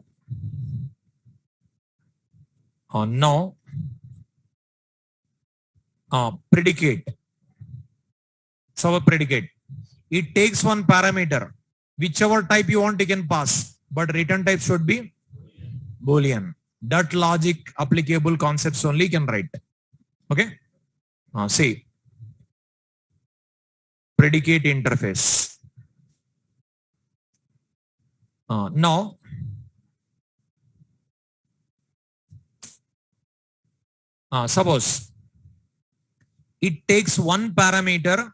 Now, predicate. So a predicate. It takes one parameter. Whichever type you want, you can pass. But return type should be Boolean. That logic applicable concepts only can write. Okay? See. Predicate interface. Now, suppose it takes one parameter,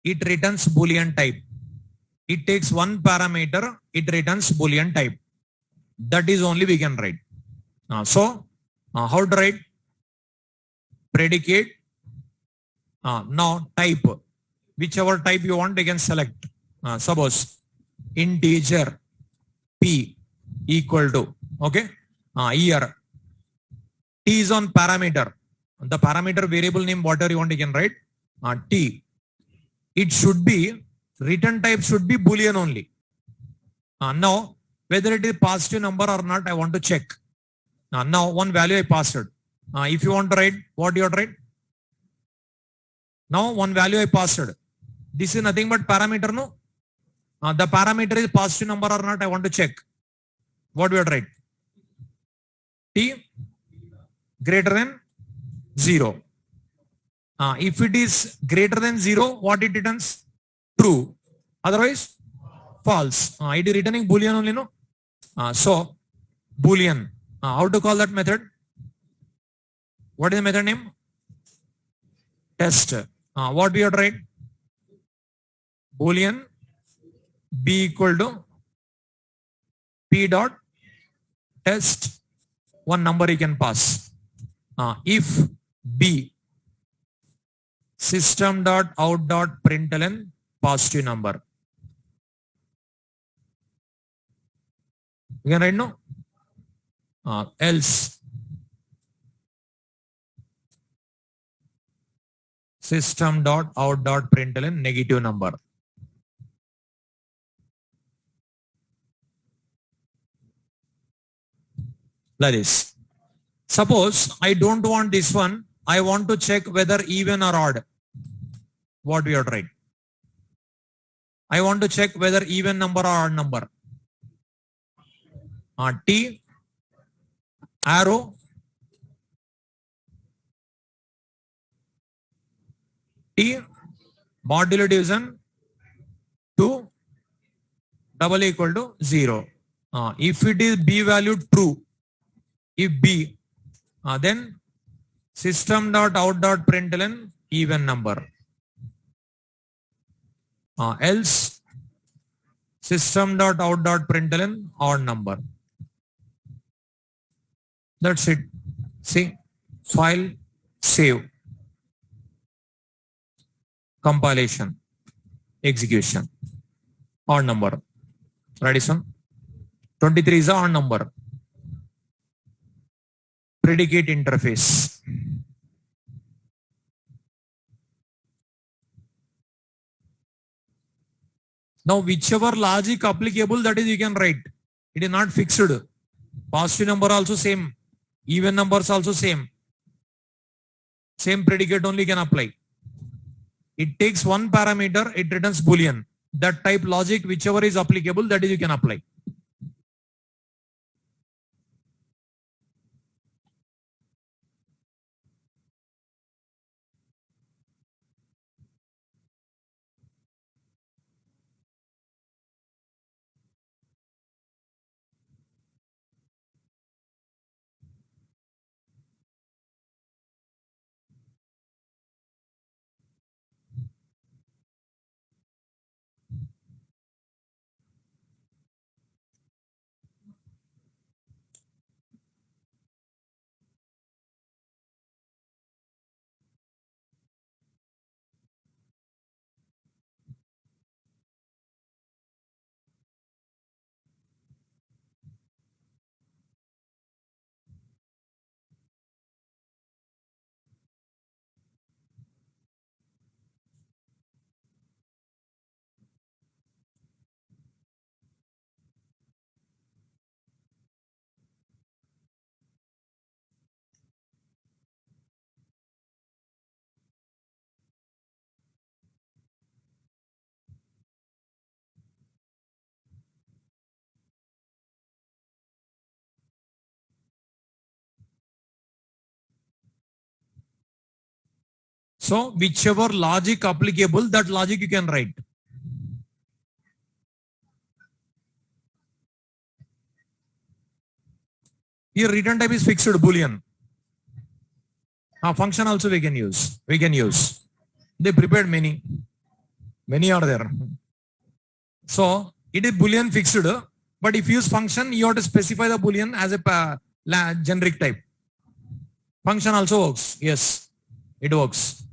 it returns Boolean type. It takes one parameter, it returns Boolean type. That is only we can write. So, how to write? Predicate. Now, type. Whichever type you want, you can select. Suppose integer p equal to, okay, here t is on parameter. The parameter variable name, whatever you want, you can write. T. It should be, return type should be Boolean only. Now, whether it is positive number or not, I want to check. Now, one value I passed. If you want to write, what you want to write? Now, one value I passed. This is nothing but parameter, no? The parameter is positive number or not, I want to check. What we have to write? T greater than 0. If it is greater than 0, what it returns? True. Otherwise, false. It is returning Boolean only, no? So, Boolean. How to call that method? What is the method name? Test. What we have to write? Boolean b equal to p dot test. One number you can pass. If b system dot out dot println positive number. You can write no? Else system dot out dot println negative number. Like this. Suppose I don't want this one. I want to check whether even or odd. What we have to write? I want to check whether even number or odd number. T arrow T modulo division 2 double equal to 0. If it is b value true, if b, then System.out.println even number. Else system.out.println odd number. That's it. See, file, save, compilation, execution, odd number. Ready, son? 23 is a odd number. Predicate interface. Now, whichever logic applicable, that is you can write. It is not fixed. Positive number also same. Even numbers also same. Same predicate only can apply. It takes one parameter, it returns Boolean. That type logic, whichever is applicable, that is you can apply. So, whichever logic applicable, that logic you can write. Here return type is fixed Boolean. Function also we can use. They prepared many. Many are there. So, it is Boolean fixed, but if you use function, you have to specify the Boolean as a generic type. Function also works. Yes, it works.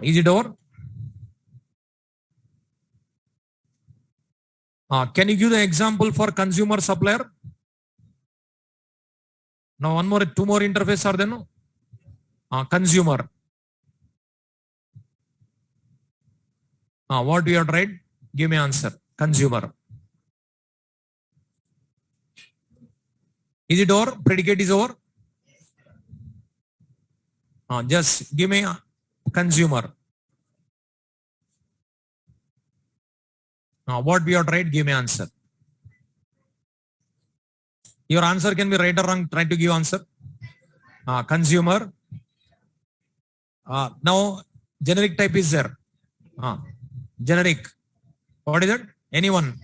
Is it over? Can you give the example for consumer supplier? Now two more interface are there, no? Consumer. What we have tried? Give me answer. Consumer. Is it over? Predicate is over? Just give me consumer. What we have tried? Give me answer. Your answer can be right or wrong. Try to give answer. Consumer. Now generic type is there. Generic. What is it? Anyone.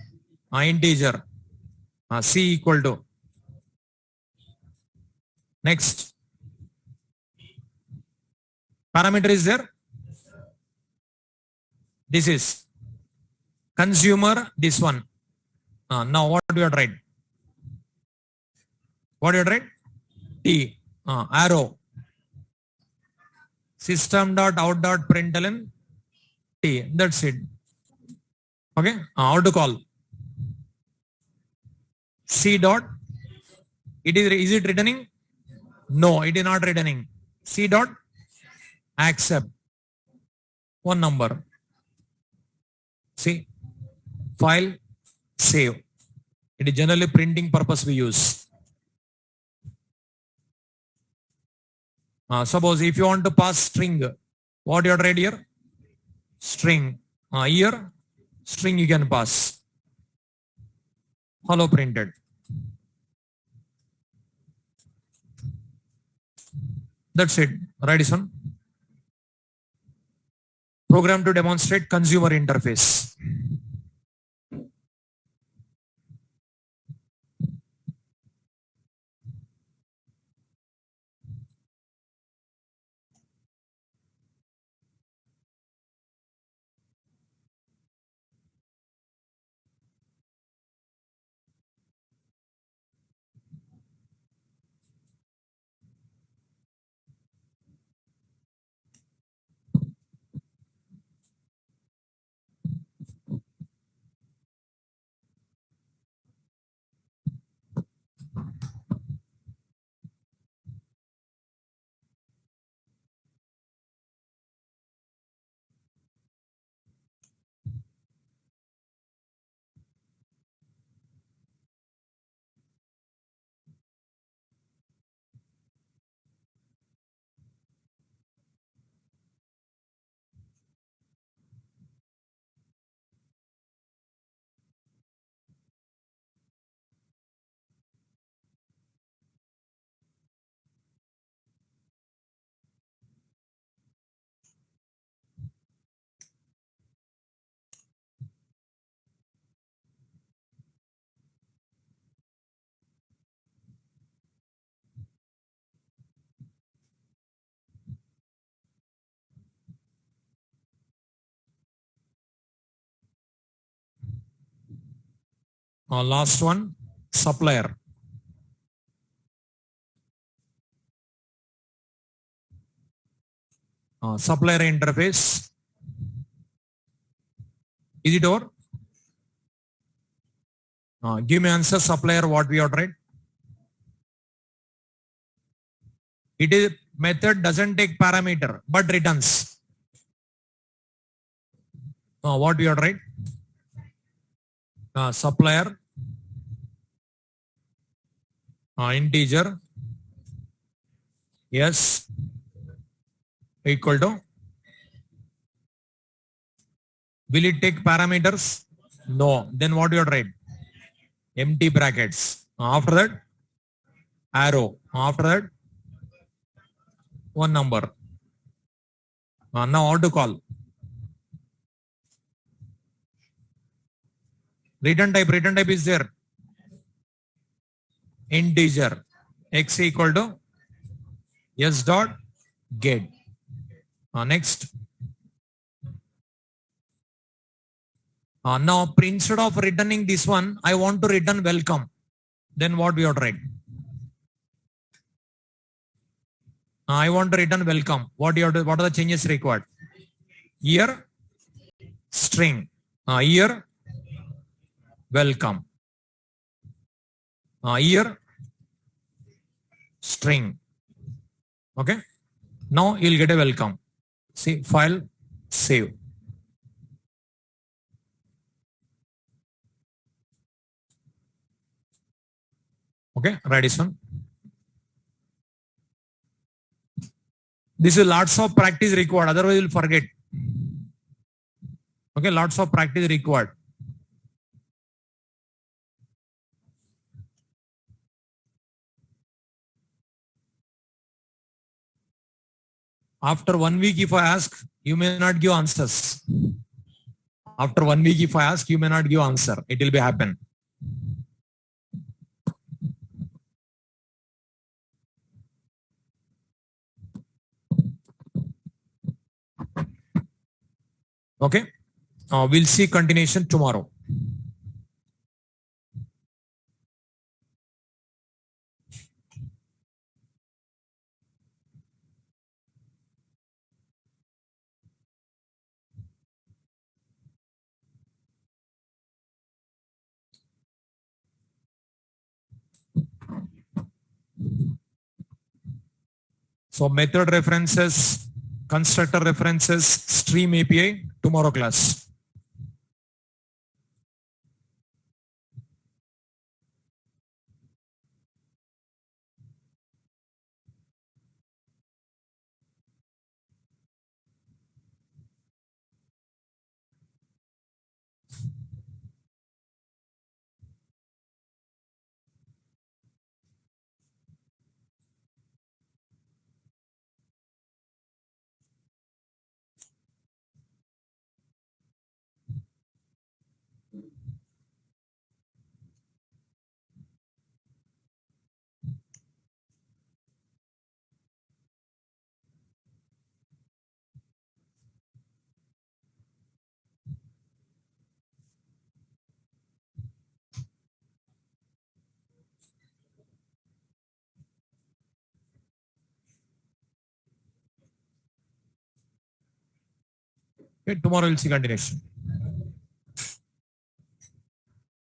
Integer. C equal to. Next. Parameter is there. This is consumer. This one. Now what do you write? What do you write? T. Arrow. System.out.println T. That's it. Okay. How to call? C dot. Is it returning? No, it is not returning. C dot accept one number. See, file, save. It is generally printing purpose we use. Suppose if you want to pass string, what you have read here? String. Here, string you can pass. Hello printed. That's it. Right, son? Program to demonstrate consumer interface. Last one, supplier. Supplier interface. Is it over? Give me answer, supplier, what we have tried. It is method doesn't take parameter, but returns. What we have tried? Supplier, integer, yes, equal to. Will it take parameters? No. Then what you have tried? Empty brackets. After that, arrow. After that, one number. Now how to call? Return type is there. Integer. X equal to s dot get. Next. Now instead of returning this one, I want to return welcome. Then what we have tried? I want to return welcome. What are the changes required? Here, string. Here, welcome. Here, string. Okay. Now you'll get a welcome. See, file, save. Okay, write this one. This is lots of practice required, otherwise you'll forget. Okay, lots of practice required. After 1 week, if I ask, you may not give answers. After 1 week, if I ask, you may not give answer. It will be happen. Okay. We'll see continuation tomorrow. So method references, constructor references, stream API, tomorrow class. Okay, tomorrow we'll see continuation.